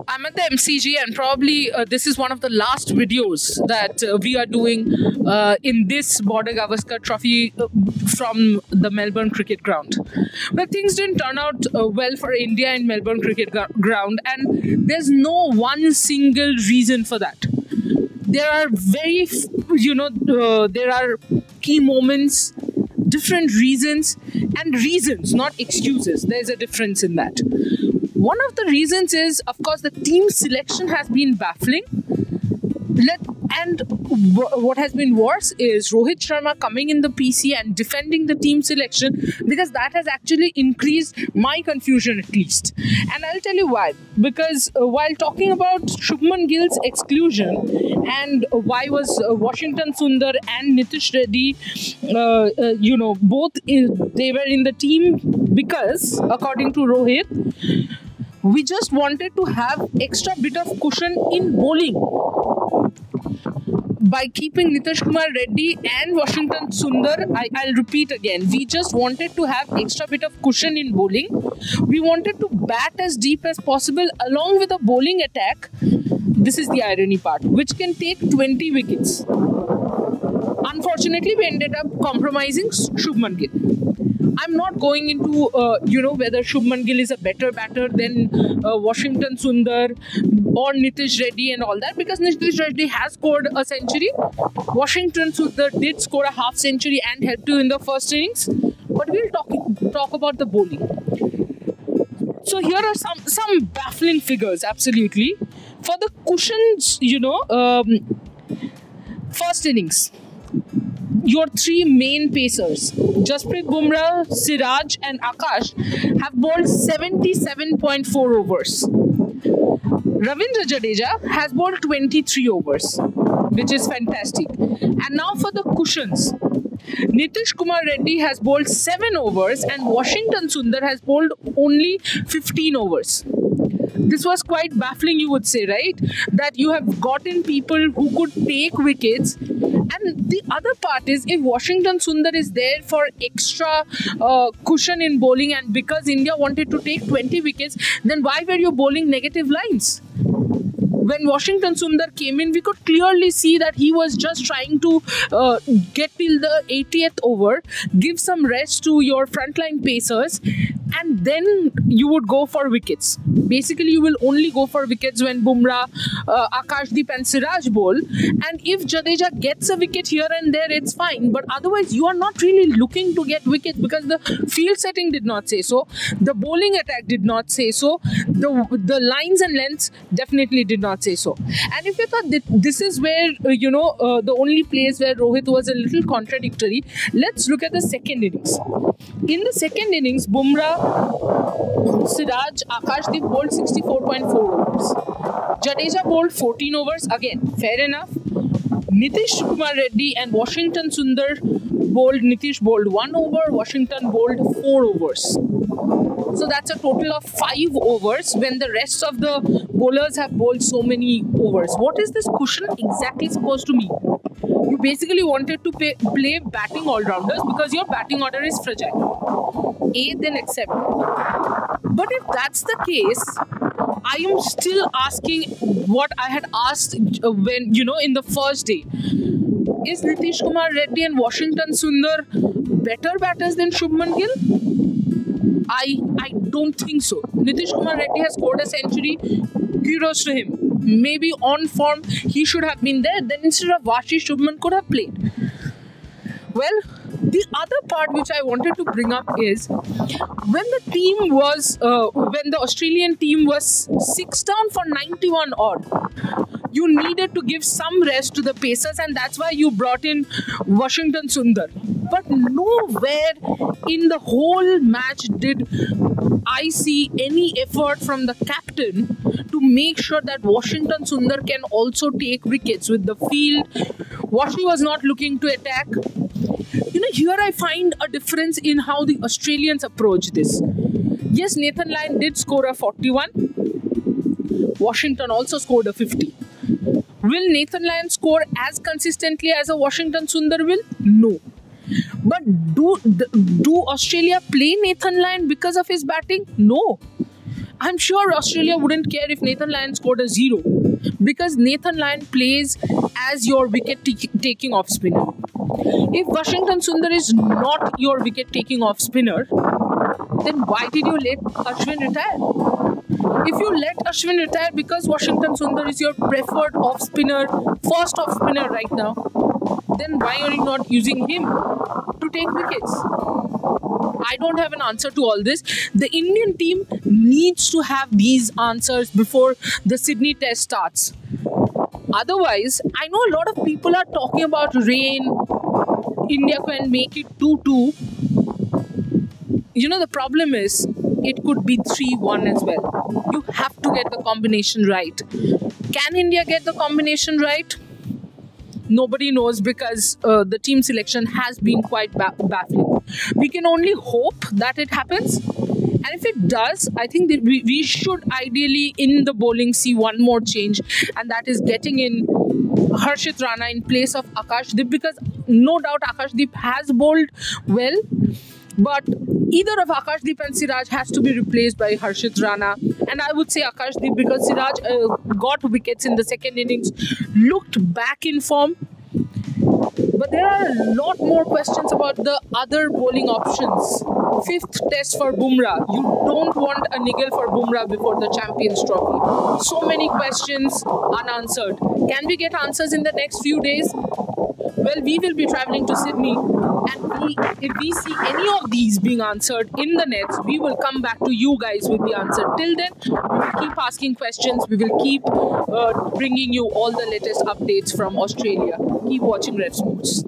I'm at the MCG, and probably this is one of the last videos that we are doing in this Border Gavaskar Trophy from the Melbourne Cricket Ground. But things didn't turn out well for India in Melbourne Cricket Ground, and there's no one single reason for that. There are there are key moments, different reasons, and reasons, not excuses. There's a difference in that. One of the reasons is, of course, the team selection has been baffling. And what has been worse is Rohit Sharma coming in the PC and defending the team selection, because that has actually increased my confusion at least. And I'll tell you why. Because while talking about Shubman Gill's exclusion and why was Washington Sundar and Nitish Reddy, both they were in the team because, according to Rohit, we just wanted to have extra bit of cushion in bowling. By keeping Nitish Kumar Reddy and Washington Sundar, I'll repeat again, we just wanted to have extra bit of cushion in bowling. We wanted to bat as deep as possible along with a bowling attack. This is the irony part, which can take 20 wickets. Unfortunately, we ended up compromising Shubman Gill. I'm not going into, whether Shubman Gill is a better batter than Washington Sundar or Nitish Reddy and all that, because Nitish Reddy has scored a century. Washington Sundar did score a half century and helped you in the first innings. But we'll talk about the bowling. So here are some baffling figures, absolutely. For the cushions, first innings. Your three main pacers, Jasprit Bumrah, Siraj and Akash, have bowled 77.4 overs. Ravindra Jadeja has bowled 23 overs, which is fantastic. And now for the cushions. Nitish Kumar Reddy has bowled 7 overs and Washington Sundar has bowled only 15 overs. This was quite baffling, you would say, right? That you have gotten people who could take wickets. And the other part is, if Washington Sundar is there for extra cushion in bowling, and because India wanted to take 20 wickets, then why were you bowling negative lines? When Washington Sundar came in, we could clearly see that he was just trying to get till the 80th over, give some rest to your frontline pacers, and then you would go for wickets. Basically, you will only go for wickets when Bumrah, Akashdeep and Siraj bowl. And if Jadeja gets a wicket here and there, it's fine. But otherwise, you are not really looking to get wickets, because the field setting did not say so. The bowling attack did not say so. The lines and lengths definitely did not say so. And if you thought that this is where, the only place where Rohit was a little contradictory, let's look at the second innings. In the second innings, Bumrah, Siraj, Akashdeep bowled 64.4 overs. Jadeja bowled 14 overs. Again, fair enough. Nitish Kumar Reddy and Washington Sundar bowled. Nitish bowled 1 over. Washington bowled 4 overs. So that's a total of 5 overs when the rest of the bowlers have bowled so many overs. What is this cushion exactly supposed to mean? You basically wanted to play batting all-rounders because your batting order is fragile. Then accept. But if that's the case, I am still asking what I had asked when, in the first day. Is Nitish Kumar Reddy and Washington Sundar better batters than Shubman Gill? I don't think so. Nitish Kumar Reddy has scored a century. Kudos to him. Maybe on form, he should have been there. Then instead of Vashi, Shubman could have played. Well, the other part which I wanted to bring up is when the Australian team was 6 down for 91 odd, you needed to give some rest to the pacers, and that's why you brought in Washington Sundar. But nowhere in the whole match did I see any effort from the captain to make sure that Washington Sundar can also take wickets with the field. Washi was not looking to attack. Here I find a difference in how the Australians approach this. Yes, Nathan Lyon did score a 41. Washington also scored a 50. Will Nathan Lyon score as consistently as a Washington Sundar will? No. But do Australia play Nathan Lyon because of his batting? No. I'm sure Australia wouldn't care if Nathan Lyon scored a 0, because Nathan Lyon plays as your wicket-taking off spinner. If Washington Sundar is not your wicket-taking off spinner, then why did you let Ashwin retire? If you let Ashwin retire because Washington Sundar is your preferred off spinner, first off spinner right now, then why are you not using him to take wickets? I don't have an answer to all this. The Indian team needs to have these answers before the Sydney Test starts. Otherwise, I know a lot of people are talking about rain. India can make it 2-2. You know, the problem is it could be 3-1 as well. You have to get the combination right. Can India get the combination right? Nobody knows, because the team selection has been quite baffling. We can only hope that it happens. And if it does, I think that we should ideally in the bowling see one more change, and that is getting in Harshit Rana in place of Akashdeep, because no doubt Akashdeep has bowled well, but either of Akashdeep and Siraj has to be replaced by Harshit Rana. And I would say Akashdeep, because Siraj got wickets in the second innings, looked back in form. But there are a lot more questions about the other bowling options. Fifth test for Bumrah. You don't want a niggle for Bumrah before the Champions Trophy. So many questions unanswered. Can we get answers in the next few days? Well, we will be traveling to Sydney, and if we see any of these being answered in the nets, we will come back to you guys with the answer. Till then, we will keep asking questions. We will keep bringing you all the latest updates from Australia. Keep watching Rev Sports.